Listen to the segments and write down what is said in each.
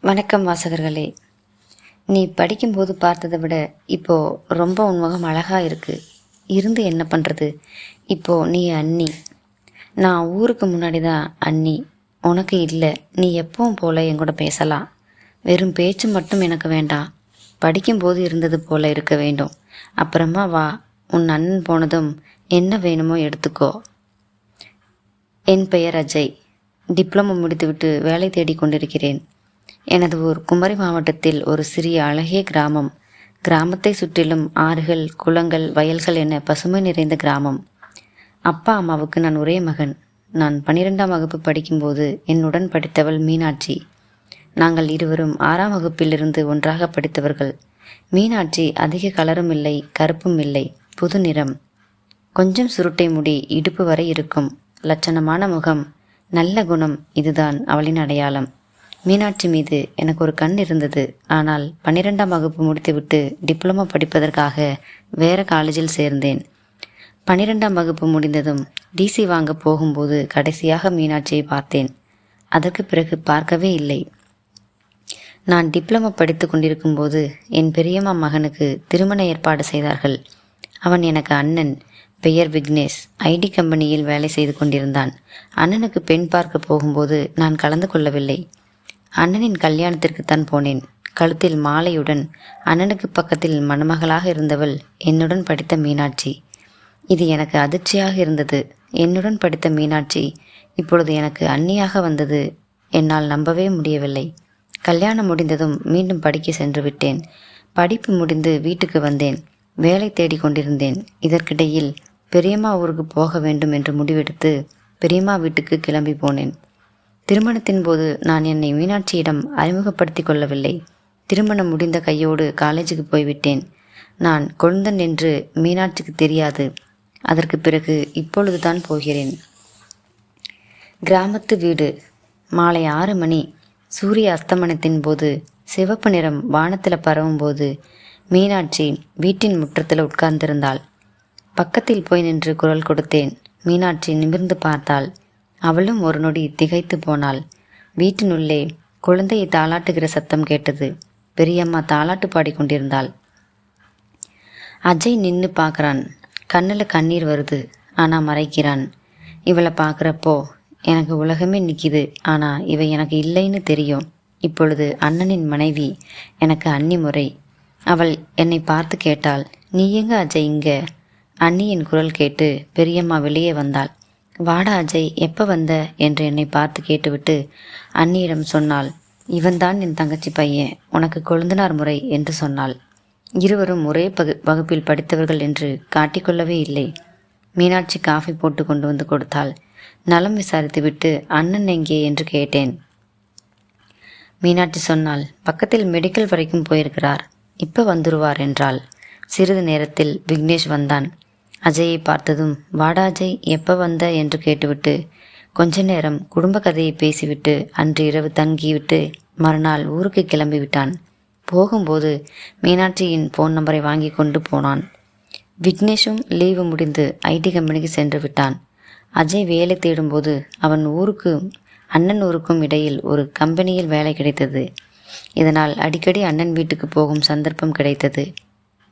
வணக்கம் வாசகர்களே. நீ படிக்கும்போது பார்த்ததை விட இப்போது ரொம்ப உன்முகம் அழகாக இருக்குது. இருந்து என்ன பண்ணுறது? இப்போது நீ அண்ணி. நான் ஊருக்கு முன்னாடி தான் அண்ணி. உனக்கு இல்லை. நீ எப்பவும் போல் என் கூட பேசலாம். வெறும் பேச்சு மட்டும் எனக்கு வேண்டாம். படிக்கும்போது இருந்தது போல் இருக்க வேண்டும். அப்புறமா வா. உன் அண்ணன் போனதும் என்ன வேணுமோ எடுத்துக்கோ. என் பெயர் அஜய். டிப்ளமோ முடித்துவிட்டு வேலை தேடி கொண்டிருக்கிறேன். எனது ஊர் குமரி மாவட்டத்தில் ஒரு சிறிய அழகிய கிராமம். கிராமத்தை சுற்றிலும் ஆறுகள், குளங்கள், வயல்கள் என பசுமை நிறைந்த கிராமம். அப்பா அம்மாவுக்கு நான் ஒரே மகன். நான் 12ஆம் வகுப்பு படிக்கும்போது என்னுடன் படித்தவள் மீனாட்சி. நாங்கள் இருவரும் 6ஆம் வகுப்பிலிருந்து ஒன்றாக படித்தவர்கள். மீனாட்சி அதிக கலரும் இல்லை, கருப்பும் இல்லை, புது நிறம். கொஞ்சம் சுருட்டை முடி இடுப்பு வரை இருக்கும். லட்சணமான முகம், நல்ல குணம். இதுதான் அவளின் அடையாளம். மீனாட்சி மீது எனக்கு ஒரு கண் இருந்தது. ஆனால் 12ஆம் வகுப்பு முடித்துவிட்டு டிப்ளமோ படிப்பதற்காக வேறு காலேஜில் சேர்ந்தேன். 12ஆம் வகுப்பு முடிந்ததும் டிசி வாங்க போகும்போது கடைசியாக மீனாட்சியை பார்த்தேன். அதற்கு பிறகு பார்க்கவே இல்லை. நான் டிப்ளமோ படித்து கொண்டிருக்கும்போது என் பெரியம்மா மகனுக்கு திருமண ஏற்பாடு செய்தார்கள். அவன் எனக்கு அண்ணன். பெயர் விக்னேஷ். ஐடி கம்பெனியில் வேலை செய்து கொண்டிருந்தான். அண்ணனுக்கு பெண் பார்க்க போகும்போது நான் கலந்து கொள்ளவில்லை. அண்ணனின் கல்யாணத்திற்குத்தான் போனேன். கழுத்தில் மாலையுடன் அண்ணனுக்கு பக்கத்தில் மணமகளாக இருந்தவள் என்னுடன் படித்த மீனாட்சி. இது எனக்கு அதிர்ச்சியாக இருந்தது. என்னுடன் படித்த மீனாட்சி இப்பொழுது எனக்கு அண்ணியாக வந்தது என்னால் நம்பவே முடியவில்லை. கல்யாணம் முடிந்ததும் மீண்டும் படிக்க சென்று விட்டேன். படிப்பு முடிந்து வீட்டுக்கு வந்தேன். வேலை தேடி கொண்டிருந்தேன். இதற்கிடையில் பெரியம்மா ஊருக்கு போக வேண்டும் என்று முடிவெடுத்து பெரியம்மா வீட்டுக்கு கிளம்பி போனேன். திருமணத்தின் போது நான் என்னை மீனாட்சியிடம் அறிமுகப்படுத்தி கொள்ளவில்லை. திருமணம் முடிந்த கையோடு காலேஜுக்கு போய்விட்டேன். நான் கொழுந்தன் என்று மீனாட்சிக்கு தெரியாது. அதற்கு பிறகு இப்பொழுது தான் போகிறேன். கிராமத்து வீடு. மாலை 6 மணி. சூரிய அஸ்தமனத்தின் போது சிவப்பு நிறம் வானத்தில் பரவும் போது மீனாட்சி வீட்டின் முற்றத்தில் உட்கார்ந்திருந்தாள். பக்கத்தில் போய் நின்று குரல் கொடுத்தேன். மீனாட்சி நிமிர்ந்து பார்த்தாள். அவளும் ஒரு நொடி திகைத்து போனாள். வீட்டினுள்ளே குழந்தையை தாளாட்டுகிற சத்தம் கேட்டது. பெரியம்மா தாளாட்டு பாடிக்கொண்டிருந்தாள். அஜய் நின்று பார்க்குறான். கண்ணில் கண்ணீர் வருது. ஆனால் மறைக்கிறான். இவளை பார்க்குறப்போ எனக்கு உலகமே நிற்கிது. ஆனால் இவ எனக்கு இல்லைன்னு தெரியும். இப்பொழுது அண்ணனின் மனைவி, எனக்கு அண்ணி முறை. அவள் என்னை பார்த்து கேட்டாள், நீ எங்க அஜய் இங்கே? அண்ணியின் குரல் கேட்டு பெரியம்மா வெளியே வந்தாள். வாடா அஜய், எப்போ வந்த என்று என்னை பார்த்து கேட்டுவிட்டு அண்ணியிடம் சொன்னாள், இவன்தான் என் தங்கச்சி பையன், உனக்கு கொழுந்தனார் முறை என்று சொன்னாள். இருவரும் ஒரே வகுப்பில் படித்தவர்கள் என்று காட்டிக்கொள்ளவே இல்லை. மீனாட்சி காஃபி போட்டு கொண்டு வந்து கொடுத்தாள். நலம் விசாரித்துவிட்டு அண்ணன் எங்கே என்று கேட்டேன். மீனாட்சி சொன்னாள், பக்கத்தில் மெடிக்கல் வரைக்கும் போயிருக்கிறார், இப்போ வந்துருவார் என்றாள். சிறிது நேரத்தில் விக்னேஷ் வந்தான். அஜயை பார்த்ததும் வாடா அஜய், எப்போ வந்த என்று கேட்டுவிட்டு கொஞ்ச நேரம் குடும்ப கதையை பேசிவிட்டு அன்று இரவு தங்கிவிட்டு மறுநாள் ஊருக்கு கிளம்பிவிட்டான். போகும்போது மீனாட்சியின் ஃபோன் நம்பரை வாங்கி கொண்டு போனான். விக்னேஷும் லீவு முடிந்து ஐடி கம்பெனிக்கு சென்று விட்டான். அஜய் வேலை தேடும்போது அவன் ஊருக்கும் அண்ணன் ஊருக்கும் இடையில் ஒரு கம்பெனியில் வேலை கிடைத்தது. இதனால் அடிக்கடி அண்ணன் வீட்டுக்கு போகும் சந்தர்ப்பம் கிடைத்தது.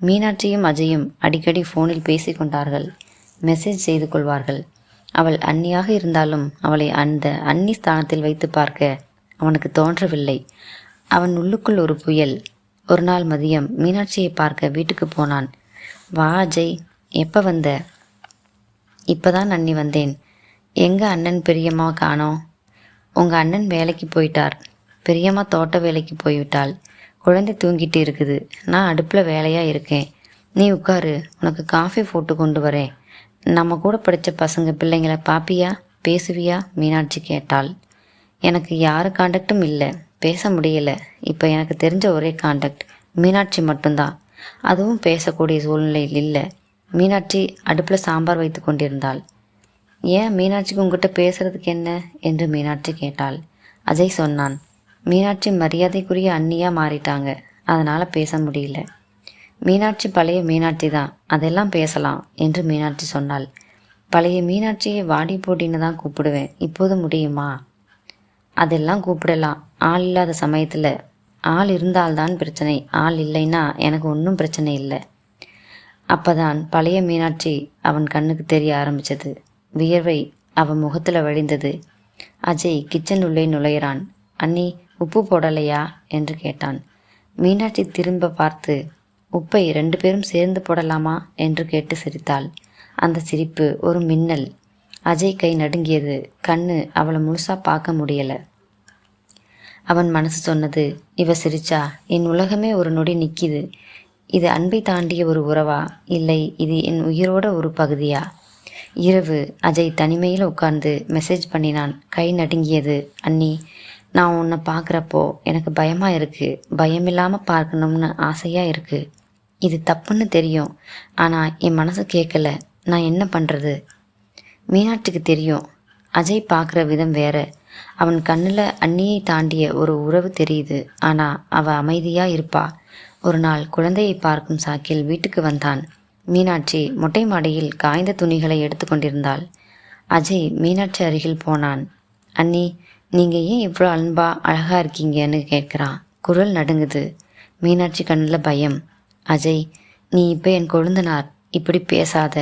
மீனாட்சியும் அஜயும் அடிக்கடி ஃபோனில் பேசி கொண்டார்கள். மெசேஜ் செய்து கொள்வார்கள். அவள் அண்ணியாக இருந்தாலும் அவளை அந்த அண்ணி ஸ்தானத்தில் வைத்து பார்க்க அவனுக்கு தோன்றவில்லை. அவன் உள்ளுக்குள் ஒரு புயல். ஒரு நாள் மதியம் மீனாட்சியை பார்க்க வீட்டுக்கு போனான். வா அஜய், எப்போ வந்த? இப்போதான் அண்ணி வந்தேன். எங்க அண்ணன் பெரியம்மா காணோம்? உங்கள் அண்ணன் வேலைக்கு போயிட்டார். பெரியம்மா தோட்ட வேலைக்கு போய்விட்டாள். குழந்தை தூங்கிட்டு இருக்குது. நான் அடுப்பில் வேலையாக இருக்கேன். நீ உட்காரு, உனக்கு காஃபி போட்டு கொண்டு வரேன். நம்ம கூட படித்த பசங்க பிள்ளைங்களை பாப்பியா, பேசுவியா? மீனாட்சி கேட்டாள். எனக்கு யார் காண்டக்டும் இல்லை, பேச முடியலை. இப்போ எனக்கு தெரிஞ்ச ஒரே காண்டக்ட் மீனாட்சி மட்டும்தான். அதுவும் பேசக்கூடிய சூழ்நிலையில் இல்லை. மீனாட்சி அடுப்பில் சாம்பார் வைத்து கொண்டிருந்தாள். ஏன் மீனாட்சிக்கு உங்ககிட்ட பேசுறதுக்கு என்ன என்று மீனாட்சி கேட்டாள். அஜய் சொன்னான், மீனாட்சி மரியாதைக்குரிய அண்ணியாக மாறிட்டாங்க, அதனால் பேச முடியல. மீனாட்சி பழைய மீனாட்சி தான், அதெல்லாம் பேசலாம் என்று மீனாட்சி சொன்னாள். பழைய மீனாட்சியை வாடி போட்டின்னு தான் கூப்பிடுவேன், இப்போது முடியுமா? அதெல்லாம் கூப்பிடலாம். ஆள் இல்லாத சமயத்தில். ஆள் இருந்தால்தான் பிரச்சனை. ஆள் இல்லைன்னா எனக்கு ஒன்றும் பிரச்சனை இல்லை. அப்பதான் பழைய மீனாட்சி அவன் கண்ணுக்கு தெரிய ஆரம்பிச்சது. வியர்வை அவன் முகத்தில் வழிந்தது. அஜய் கிச்சன் உள்ளே நுழையிறான். அண்ணி, உப்பு போடலையா என்று கேட்டான். மீனாட்சி திரும்ப பார்த்து, உப்பை 2 பேரும் சேர்ந்து போடலாமா என்று கேட்டு சிரித்தாள். அந்த சிரிப்பு ஒரு மின்னல். அஜய் கை நடுங்கியது. கண்ணு அவளை முழுசா பார்க்க முடியல. அவன் மனசு சொன்னது, இவ சிரிச்சா என் உலகமே ஒரு நொடி நிற்கிது. இது அன்பை தாண்டிய ஒரு உறவா, இல்லை இது என் உயிரோட ஒரு பகுதியா? இரவு அஜய் தனிமையில் உட்கார்ந்து மெசேஜ் பண்ணினான். கை நடுங்கியது. அண்ணி, நான் உன்னை பார்க்குறப்போ எனக்கு பயமாக இருக்குது. பயமில்லாமல் பார்க்கணும்னு ஆசையாக இருக்குது. இது தப்புன்னு தெரியும், ஆனால் என் மனசு கேட்கல. நான் என்ன பண்ணுறது? மீனாட்சிக்கு தெரியும். அஜய் பார்க்குற விதம் வேற. அவன் கண்ணில் அண்ணியை தாண்டிய ஒரு உறவு தெரியுது. ஆனால் அவள் அமைதியாக இருப்பா. ஒரு நாள் குழந்தையை பார்க்கும் சாக்கில் வீட்டுக்கு வந்தான். மீனாட்சி மொட்டை மாடியில் காய்ந்த துணிகளை எடுத்து கொண்டிருந்தாள். அஜய் மீனாட்சி அருகில் போனான். அண்ணி, நீங்கள் ஏன் இவ்வளோ அன்பா அழகாக இருக்கீங்கன்னு கேட்குறான். குரல் நடுங்குது. மீனாட்சி கண்ணில் பயம். அஜய், நீ இப்போ என் கொழுந்தனார், இப்படி பேசாத.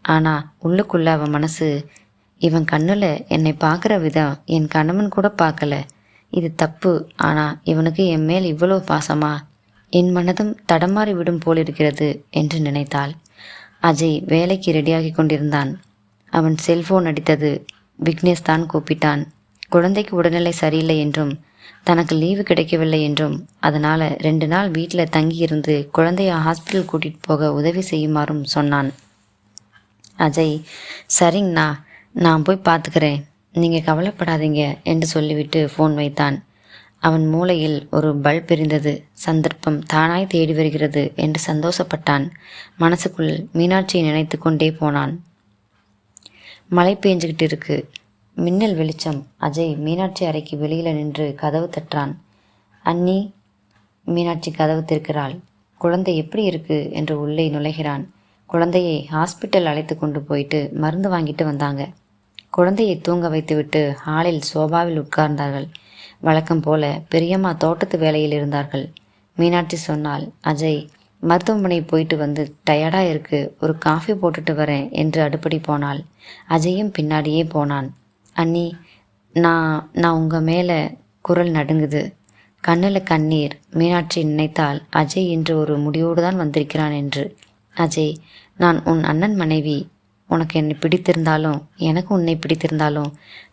ஆனால் உள்ளுக்குள்ள அவன் மனசு, இவன் கண்ணில் என்னை பார்க்குற விதம் என் கணவன் கூட பார்க்கல. இது தப்பு. ஆனால் இவனுக்கு என் மேல் இவ்வளோ பாசமா? என் மனதும் தடமாறி விடும் போலிருக்கிறது என்று நினைத்தாள். அஜய் வேலைக்கு ரெடியாகி கொண்டிருந்தான். அவன் செல்போன் அடித்தது. விக்னேஷ் தான் கூப்பிட்டான். குழந்தைக்கு உடல்நிலை சரியில்லை என்றும் தனக்கு லீவு கிடைக்கவில்லை என்றும் அதனால் 2 நாள் வீட்டில் தங்கியிருந்து குழந்தைய ஹாஸ்பிட்டல் கூட்டிகிட்டு போக உதவி செய்யுமாறும் சொன்னான். அஜய், சரிங்கண்ணா, நான் போய் பார்த்துக்கிறேன், நீங்கள் கவலைப்படாதீங்க என்று சொல்லிவிட்டு ஃபோன் வைத்தான். அவன் மூளையில் ஒரு பல்ப் எரிந்தது. சந்தர்ப்பம் தானாய் தேடி வருகிறது என்று சந்தோஷப்பட்டான். மனசுக்குள் மீனாட்சியை நினைத்து கொண்டே போனான். மழை பெஞ்சுக்கிட்டு இருக்கு. மின்னல் வெளிச்சம். அஜய் மீனாட்சி அறைக்கு வெளியில் நின்று கதவு தட்டுறான். அண்ணி. மீனாட்சி கதவு திறக்கிறாள். குழந்தை எப்படி இருக்கு என்று உள்ளே நுழைகிறான். குழந்தையை ஹாஸ்பிட்டல் அழைத்து கொண்டு போயிட்டு மருந்து வாங்கிட்டு வந்தாங்க. குழந்தையை தூங்க வைத்துவிட்டு ஹாலில் சோபாவில் உட்கார்ந்தார்கள். வழக்கம் போல பெரியம்மா தோட்டத்து வேலையில் இருந்தார்கள். மீனாட்சி சொன்னாள், அஜய், மருத்துவமனை போயிட்டு வந்து டயர்டாக இருக்கு, ஒரு காஃபி போட்டுட்டு வரேன் என்று அடுப்படி போனாள். அஜயும் பின்னாடியே போனான். அண்ணி, நான் உங்கள் மேலே. குரல் நடுங்குது. கண்ணில் கண்ணீர். மீனாட்சி நினைத்தால் அஜய் இன்று ஒரு முடிவோடு தான் வந்திருக்கிறான் என்று. அஜய், நான் உன் அண்ணன் மனைவி. உனக்கு என்னை பிடித்திருந்தாலும் எனக்கு உன்னை பிடித்திருந்தாலும்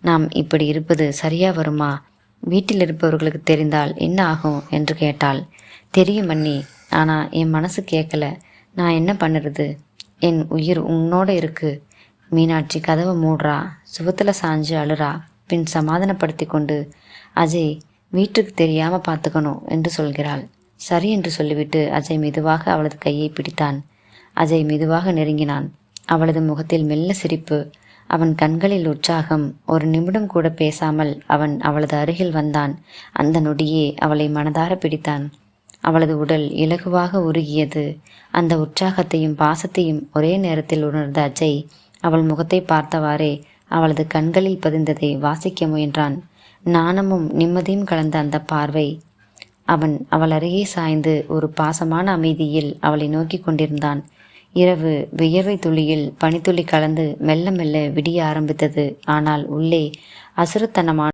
நாம் இப்படி இருப்பது சரியா வருமா? வீட்டில் இருப்பவர்களுக்கு தெரிந்தால் என்ன ஆகும் என்று கேட்டாள். தெரியும் அண்ணி, ஆனால் என் மனசு கேட்கல. நான் என்ன பண்ணுறது? என் உயிர் உன்னோடு இருக்கு. மீனாட்சி கதவை மூடுறா. சுவத்தில் சாஞ்சு அழுறா. பின் சமாதானப்படுத்தி கொண்டு, அஜய், வீட்டுக்கு தெரியாமல் பார்த்துக்கணும் என்று சொல்கிறாள். சரி என்று சொல்லிவிட்டு அஜய் மெதுவாக அவளது கையை பிடித்தான். அஜய் மெதுவாக நெருங்கினான். அவளது முகத்தில் மெல்ல சிரிப்பு. அவன் கண்களில் உற்சாகம். ஒரு நிமிடம் கூட பேசாமல் அவன் அவளது அருகில் வந்தான். அந்த நொடியே அவளை மனதார பிடித்தான். அவளது உடல் இலகுவாக உருகியது. அந்த உற்சாகத்தையும் பாசத்தையும் ஒரே நேரத்தில் உணர்ந்த அஜய் அவள் முகத்தை பார்த்தவாறே அவளது கண்களில் பதிந்ததை வாசிக்க முயன்றான். நாணமும் நிம்மதியும் கலந்த அந்த பார்வை. அவன் அவள் அருகே சாய்ந்து ஒரு பாசமான அமைதியில் அவளை நோக்கி கொண்டிருந்தான். இரவு வியர்வை துளியில் பனித்துளி கலந்து மெல்ல மெல்ல விடிய ஆரம்பித்தது. ஆனால் உள்ளே அசுரத்தனமான